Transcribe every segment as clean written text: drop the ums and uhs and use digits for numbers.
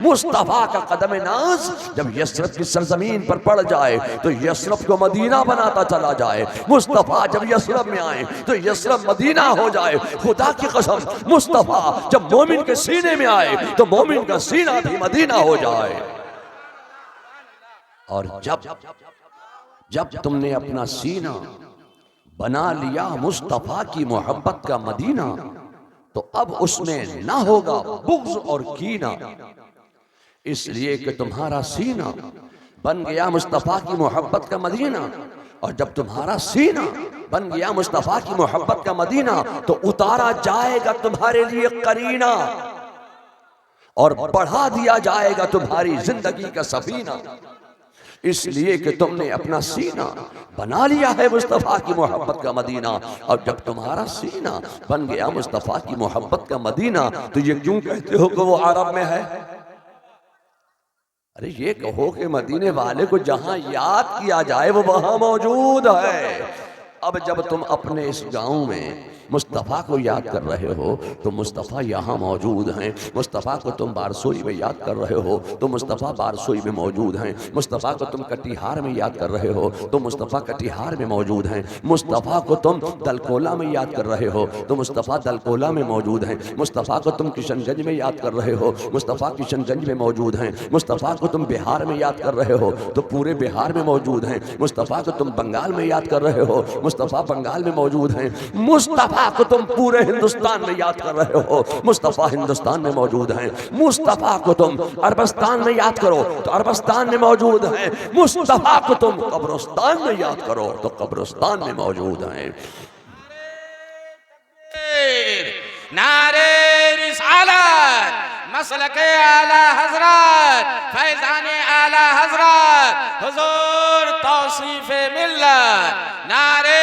मुस्तफा का कदम नाज जब यसरब की सरजमीन पर पड़ जाए तो यसरब को मदीना बनाता चला जाए। मुस्तफा जब यसरब में आए तो यसरब मदीना हो जाए। खुदा की कसम, मुस्तफा जब मोमिन के सीने में आए तो मोमिन का सीना भी मदीना हो जाए। और जब जब तुमने अपना सीना बना लिया मुस्तफा की मोहब्बत का मदीना, तो अब उसमें ना होगा बुग़्ज़ और कीना, इसलिए कि तुम्हारा सीना बन गया मुस्तफा की मोहब्बत का मदीना। और जब तुम्हारा सीना बन गया मुस्तफा की मोहब्बत का मदीना तो उतारा जाएगा तुम्हारे लिए करीना और बढ़ा दिया जाएगा तुम्हारी जिंदगी का सफीना, इसलिए कि तुमने अपना सीना बना लिया है मुस्तफा की मोहब्बत का मदीना। और जब तुम्हारा सीना बन गया मुस्तफा की मोहब्बत का मदीना तो ये क्यों कहते हो कि वो अरब में है? अरे ये कहो कि मदीने वाले को जहां याद किया जाए वो वहां मौजूद है। अब जब तुम अपने इस गांव में मुस्तफ़ा को याद कर रहे हो तो मुस्तफ़ा यहाँ मौजूद हैं। मुस्तफ़ा को तुम बारसोई में याद कर रहे हो तो मुस्तफ़ा बारसोई में मौजूद हैं। मुस्तफ़ा को तुम कटिहार में याद कर रहे हो तो मुस्तफ़ा कटिहार में मौजूद हैं। मुस्तफ़ा को तुम दलकोला में याद कर रहे हो तो मुस्तफ़ा दलकोला में मौजूद हैं। मुस्तफ़ा को तुम किशनगंज में याद कर रहे हो, मुस्तफ़ा किशनगंज में मौजूद हैं। मुस्तफ़ा को तुम बिहार में याद कर रहे हो तो पूरे बिहार में मौजूद हैं। मुस्तफ़ा को तुम बंगाल में याद कर रहे हो, मुस्तफ़ा बंगाल में मौजूद हैं। मुस्तफ़ा को तुम पूरे हिंदुस्तान में याद कर रहे हो, मुस्तफ़ा हिंदुस्तान में मौजूद हैं। मुस्तफ़ा को तुम अरबस्तान में याद करो तो अरबस्तान में मौजूद हैं। मुस्तफ़ा को तुम कब्रिस्तान में याद करो तो कब्रिस्तान में मौजूद हैं। नारे रिसालत, मसलके आला हजरत, फैज़ाने आला हजरत, हुजूर तौसीफ़े मिल्लत, नारे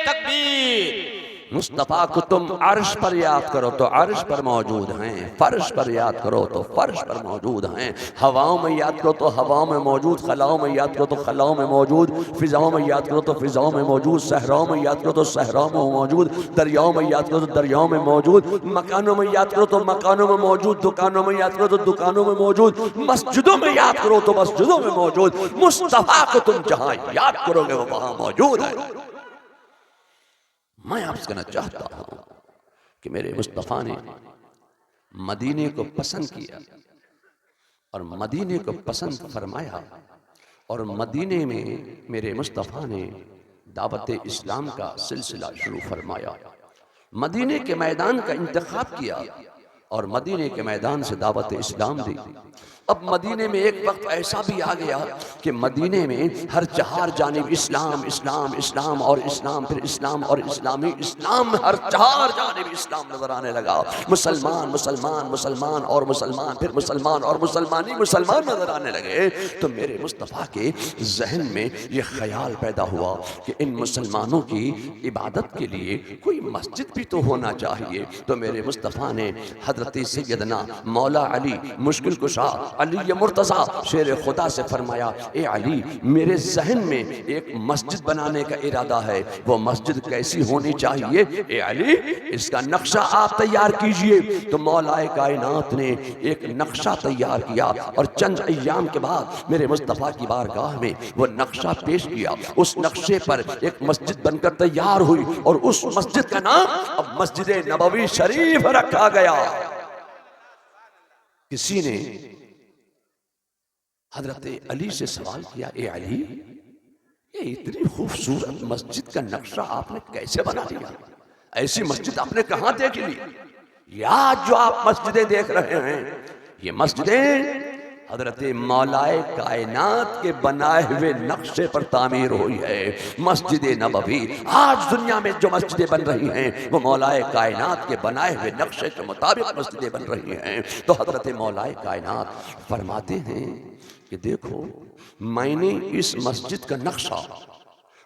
तकबीर। मुस्तफ़ा को तुम अर्श पर याद करो तो अर्श पर मौजूद हैं, फर्श पर याद करो तो फर्श पर मौजूद हैं। हवाओं में याद करो तो हवाओं में मौजूद, खलाओं में याद करो तो खलाओं में मौजूद, फिजाओं में याद करो तो फिजाओं में मौजूद, सहराओं में याद करो तो सहराओं में मौजूद, दरियाओं में याद करो तो दरियाओं में मौजूद, मकानों में याद करो तो मकानों में मौजूद, दुकानों में याद करो तो दुकानों में मौजूद, मस्जिदों में याद करो तो मस्जिदों में मौजूद। मुस्तफ़ा को तुम जहां याद करोगे वो वहां मौजूद है। मैं आपसे कहना चाहता हूं कि मेरे मुस्तफ़ा ने मदीने को पसंद किया और मदीने को पसंद फरमाया और मदीने में मेरे मुस्तफ़ा ने दावत इस्लाम का सिलसिला शुरू फरमाया। मदीने के मैदान का इंतखाब किया और मदीने के मैदान से दावत इस्लाम दी। अब मदीने में एक वक्त ऐसा भी आ गया कि मदीने में हर चार जानिब इस्लाम इस्लाम इस्लाम और इस्लाम, फिर इस्लाम और इस्लामी इस्लाम, हर चार जानिब इस्लाम नजर आने लगा। मुसलमान मुसलमान मुसलमान और मुसलमान, फिर मुसलमान और मुसलमानी मुसलमान नजर आने लगे। तो मेरे मुस्तफ़ा के जहन में ये ख्याल पैदा हुआ कि इन मुसलमानों की इबादत के लिए कोई मस्जिद भी तो होना चाहिए। तो मेरे मुस्तफ़ा ने हजरत सैयदना मौला अली मुश्किल कुशा अली मुर्तज़ा शेर खुदा से फरमाया, ए अली, मेरे जहन में एक मस्जिद बनाने का इरादा है। वो मस्जिद कैसी होनी चाहिए? ए अली, इसका नक्शा आप तैयार कीजिए। तो मौलाए कायनात ने एक नक्शा तैयार किया और चंद अय्याम के बाद मेरे मुस्तफ़ा की बारगाह में वो नक्शा पेश किया। उस नक्शे पर एक मस्जिद बनकर तैयार हुई और उस मस्जिद का नाम अब मस्जिद नबवी शरीफ रखा गया। किसी ने हजरत अली से सवाल किया, ए अली, ये इतनी खूबसूरत मस्जिद का नक्शा आपने कैसे बना लिया? ऐसी मस्जिद आपने कहां देख ली? या जो आप मस्जिदें देख रहे हैं ये मस्जिदें हजरत मौलाए कायनात के बनाए हुए नक्शे पर तामीर हुई है। मस्जिद नबवी आज दुनिया में जो मस्जिदें बन रही हैं वो मौलाए कायनात के बनाए हुए नक्शे के मुताबिक मस्जिदें बन रही हैं। तो हजरत मौलाए कायनात फरमाते हैं कि देखो, मैंने इस मस्जिद का नक्शा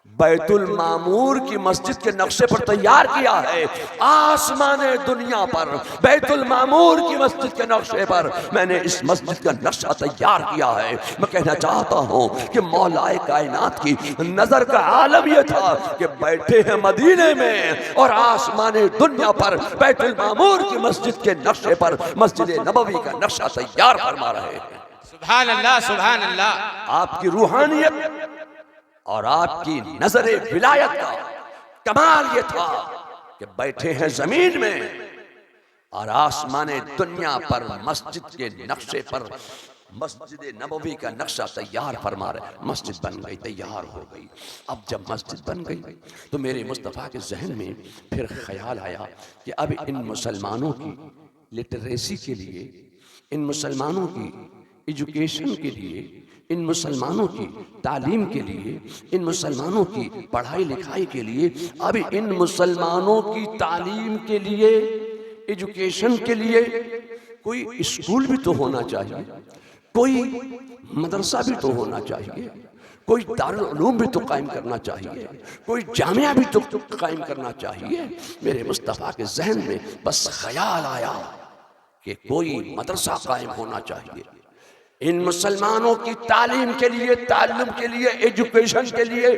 बैतुल मामूर की मस्जिद के नक्शे पर तैयार किया है। आसमान दुनिया पर बैतुल मामूर की मस्जिद के नक्शे पर मैंने इस मस्जिद का नक्शा तैयार किया है। मैं कहना चाहता हूँ कि मौलाए कायनात की नजर का आलम यह था कि बैठे हैं मदीने में और आसमान दुनिया पर बैतुल मामूर की मस्जिद के नक्शे पर मस्जिद नबवी का नक्शा तैयार फरमा रहे हैं। सुभान अल्लाह, सुभान अल्लाह। आपकी रूहानियत और आपकी नजरे विलायत का कमाल ये था कि बैठे हैं जमीन में और आसमान दुनिया पर मस्जिद के नक्शे पर मस्जिद नबवी का नक्शा तैयार फरमा रहे। मस्जिद बन गई, तैयार हो गई। अब जब मस्जिद बन गई तो मेरे मुस्तफ़ा के जहन में फिर ख्याल आया कि अब इन मुसलमानों की लिटरेसी के लिए, इन मुसलमानों की एजुकेशन के लिए, इन मुसलमानों की तालीम के लिए, इन मुसलमानों की पढ़ाई लिखाई के लिए, अब इन मुसलमानों की तालीम के लिए, एजुकेशन के लिए कोई स्कूल भी तो होना चाहिए, कोई मदरसा भी तो होना चाहिए, कोई दारुल उलूम भी तो कायम करना चाहिए, कोई जामिया भी तो कायम करना चाहिए। मेरे मुस्तफ़ा के जहन में बस ख्याल आया कि कोई मदरसा कायम होना चाहिए। इन मुसलमानों की तालीम के लिए, ताल्लुम के लिए, एजुकेशन के लिए,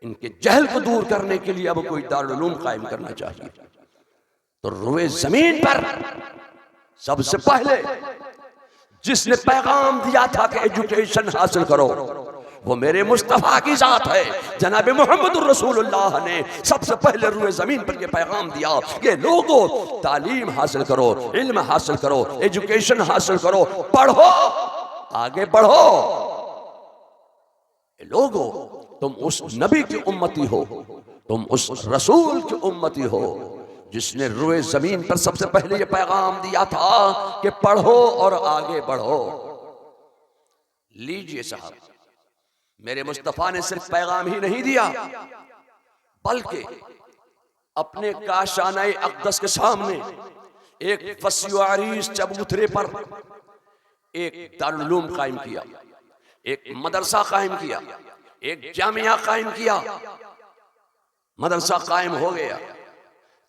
इनके जहल को दूर करने के लिए अब कोई दारुल उलूम कायम करना चाहिए। तो रुए जमीन पर सबसे पहले जिसने पैगाम दिया था कि एजुकेशन हासिल करो, वो मेरे मुस्तफा की जात है। जनाब मोहम्मद रसूलुल्लाह ने सबसे पहले रुए जमीन पर ये पैगाम दिया कि लोगों तालीम हासिल करो, इल्म हासिल करो, एजुकेशन हासिल करो, पढ़ो, आगे बढ़ो। लोगों तुम उस नबी की उम्मती हो, तुम उस रसूल की उम्मती हो जिसने रुए जमीन पर सबसे पहले ये पैगाम दिया था कि पढ़ो और आगे बढ़ो। लीजिए साहब, मेरे मुस्तफा ने सिर्फ पैगाम ही नहीं दिया बल्कि अपने काशाने अक़दस के सामने एक फस्युआरीस चबूतरे पर एक दारुल उलूम कायम किया, एक मदरसा कायम किया, एक जामिया कायम किया। मदरसा कायम हो गया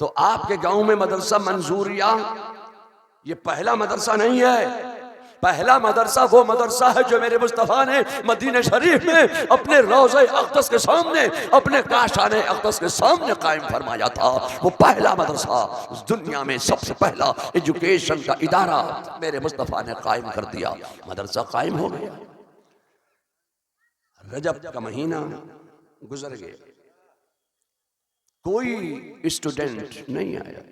तो आपके गांव में मदरसा मंजूरिया ये पहला मदरसा नहीं है। पहला मदरसा वो मदरसा है जो मेरे मुस्तफा ने मदीना शरीफ में अपने रोज़े अक़दस के सामने, अपने काशाने अक़दस के सामने कायम फरमाया था। वो पहला मदरसा, दुनिया में सबसे पहला एजुकेशन का इदारा मेरे मुस्तफा ने कायम कर दिया। मदरसा कायम हो गया। रजब का महीना गुजर गया, कोई स्टूडेंट नहीं आया।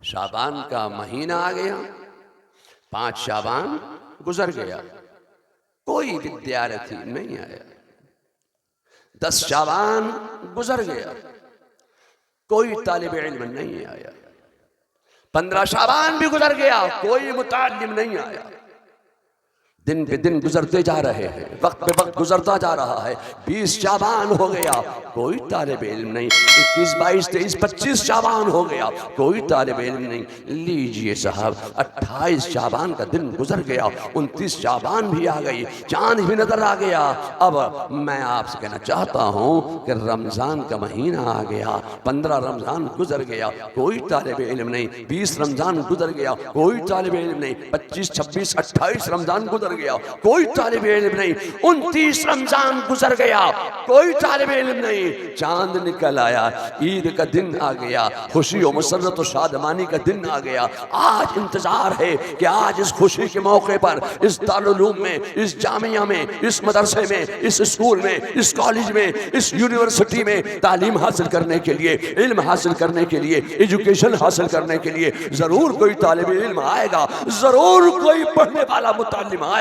शाबान का महीना आ गया, 5 शाबान गुजर गया, कोई विद्यार्थी नहीं आया। 10 शाबान गुजर गया, कोई तालिब इल्म नहीं आया। 15 शाबान भी गुजर गया, कोई मुताल्लिम नहीं आया। दिन पे दिन गुजरते जा रहे हैं, वक्त पे वक्त गुजरता जा रहा है। 20 शाबान हो गया, कोई तालिब इल्म नहीं। 21, 22, 23, 25 शाबान हो गया, कोई तालिब इल्म नहीं। लीजिए साहब, 28 शाबान का दिन गुजर गया, 29 शाबान भी आ गई, चांद भी नजर आ गया। अब मैं आपसे कहना चाहता हूँ कि रमजान का महीना आ गया। 15 रमजान गुजर गया, कोई तालिब इल्म नहीं। 20 रमजान गुजर गया, कोई तालिब इल्म नहीं। 25, 26, 28 रमजान गुजर गया, कोई तालिब इल्म नहीं। 29 रमजान गुजर गया, कोई तालिब इल्म नहीं। चांद निकल आया, ईद का दिन आ गया, खुशी और मसरत और शादमानी का दिन आ गया। आज इंतजार है कि आज इस खुशी के मौके पर इस दारुल उलूम में, इस जामिया में, इस मदरसे में, इस स्कूल में, इस कॉलेज में, इस यूनिवर्सिटी में तालीम हासिल करने के लिए, इल्म हासिल करने के लिए, एजुकेशन हासिल करने के लिए जरूर कोई तालिब इल्म आएगा, जरूर कोई पढ़ने वाला मुताल्लिम आएगा।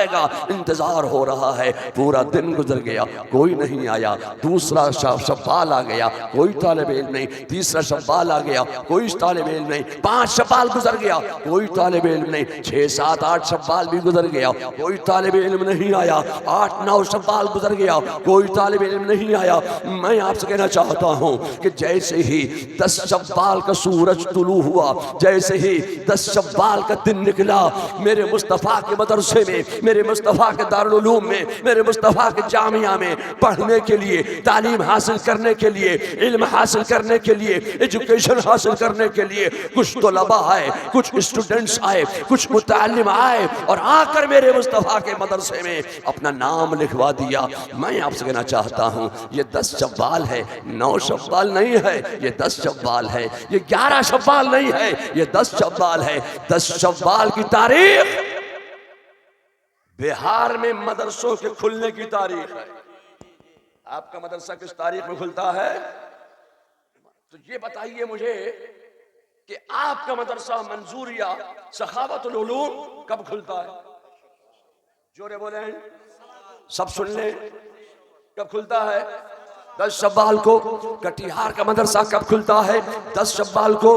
इंतजार हो रहा है। पूरा दिन गुजर गया, कोई नहीं आया। दूसरा शव्वाल आ गया, कोई तालिब इल्म नहीं। तीसरा शव्वाल आ गया, कोई तालिब इल्म नहीं। 5 शव्वाल गुजर गया, कोई तालिब इल्म नहीं। 6, 7, 8 शव्वाल भी गुजर गया, कोई तालिब इल्म नहीं आया। 8, 9 शव्वाल गुजर गया, कोई तालिब इल्म नहीं आया। मैं आपसे कहना चाहता हूं कि जैसे ही 10 शव्वाल का सूरज तुलू हुआ, जैसे ही 10 शव्वाल का दिन निकला, मेरे मुस्तफा के मदरसे में मेरे मुस्तफ़ा के दारुल उलूम में, मेरे मुस्तफ़ा के जामिया में पढ़ने के लिए, तालीम हासिल करने के लिए, इल्म हासिल करने के लिए, एजुकेशन हासिल करने के लिए कुछ तलबा आए, कुछ स्टूडेंट्स आए, कुछ मुतालिम आए और आकर मेरे मुस्तफ़ा के मदरसे में अपना नाम लिखवा दिया। मैं आपसे कहना चाहता हूँ, ये 10 शव्वाल है, 9 शव्वाल नहीं है, ये 10 शव्वाल है, ये 11 शव्वाल नहीं है, ये 10 शव्वाल है। 10 शव्वाल की तारीख बिहार में मदरसों के खुलने की तारीख है। आपका मदरसा किस तारीख में खुलता है? तो ये बताइए मुझे कि आपका मदरसा मंजूरिया सखावतुल उलूम कब खुलता है? जोरे बोले, सब सुन ले, कब खुलता है? 10 शव्वाल को। कटिहार का मदरसा कब खुलता है? 10 शव्वाल को।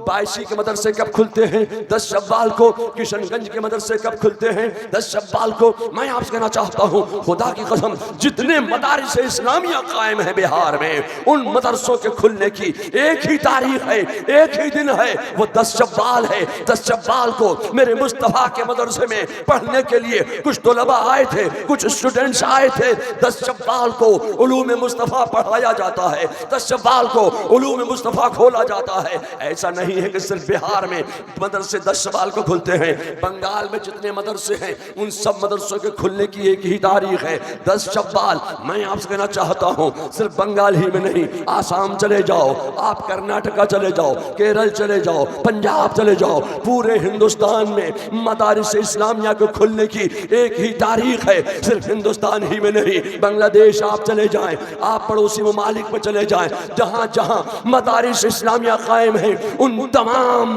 बायसी के मदरसे कब खुलते हैं? 10 शव्वाल को। किशनगंज के मदरसे कब खुलते हैं? 10 शव्वाल को। मैं आपसे कहना चाहता हूँ, खुदा की कसम, जितने मदारिस इस्लामिया कायम है बिहार में, उन मदरसों के खुलने की एक ही तारीख है, एक ही दिन है, वो 10 शव्वाल है। 10 शव्वाल को मेरे मुस्तफ़ा के मदरसे में पढ़ने के लिए कुछ तलबा आए थे, कुछ स्टूडेंट्स आए थे। 10 शव्वाल को उलूम मुस्तफ़ा पढ़ाया जाता है, 10 शव्वाल को उलूम मुस्तफ़ा खोला जाता है। ऐसा नहीं है कि सिर्फ बिहार में मदरसे 10 शव्वाल को खुलते हैं। बंगाल में जितने मदरसे हैं, उन सब मदरसों के खुलने की एक ही तारीख है, 10 शव्वाल। मैं आपसे कहना चाहता हूँ, सिर्फ बंगाल ही में नहीं, आसाम चले जाओ, आप कर्नाटका चले जाओ, केरल चले जाओ, पंजाब चले जाओ, पूरे हिंदुस्तान में मदारिस इस्लामिया को खुलने की एक ही तारीख है। सिर्फ हिंदुस्तान ही में नहीं, बांग्लादेश आप चले जाएं, आप पड़ोसी ममालिक में चले जाएं, जहां जहां मदारिस इस्लामिया कायम है, उन तमाम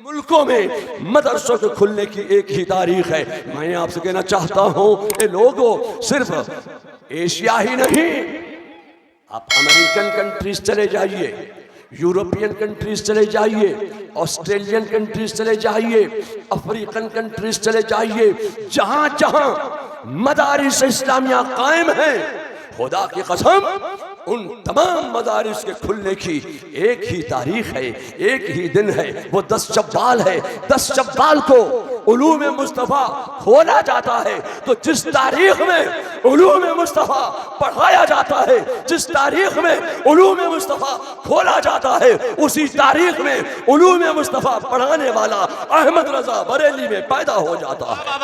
मुल्कों में मदरसों के खुलने की एक ही तारीख है। मैं आपसे कहना चाहता हूं, ये लोगों, सिर्फ एशिया ही नहीं, आप अमेरिकन कंट्रीज चले जाइए, यूरोपियन कंट्रीज चले जाइए, ऑस्ट्रेलियन कंट्रीज चले जाइए, अफ्रीकन कंट्रीज चले जाइए, जहां जहां मदारिस इस्लामिया कायम है, खुदा की कसम, उन तमाम मदारिस के खुलने की एक ही तारीख है, एक ही दिन है, वो 10 शव्वाल है। 10 शव्वाल को उलूम मुस्तफ़ा खोला जाता है। तो जिस तारीख में उलूम मुस्तफ़ा पढ़ाया जाता है, जिस तारीख में उलूम मुस्तफ़ा खोला जाता है, उसी तारीख में उलूम मुस्तफ़ा पढ़ाने वाला अहमद रजा बरेली में पैदा हो जाता है।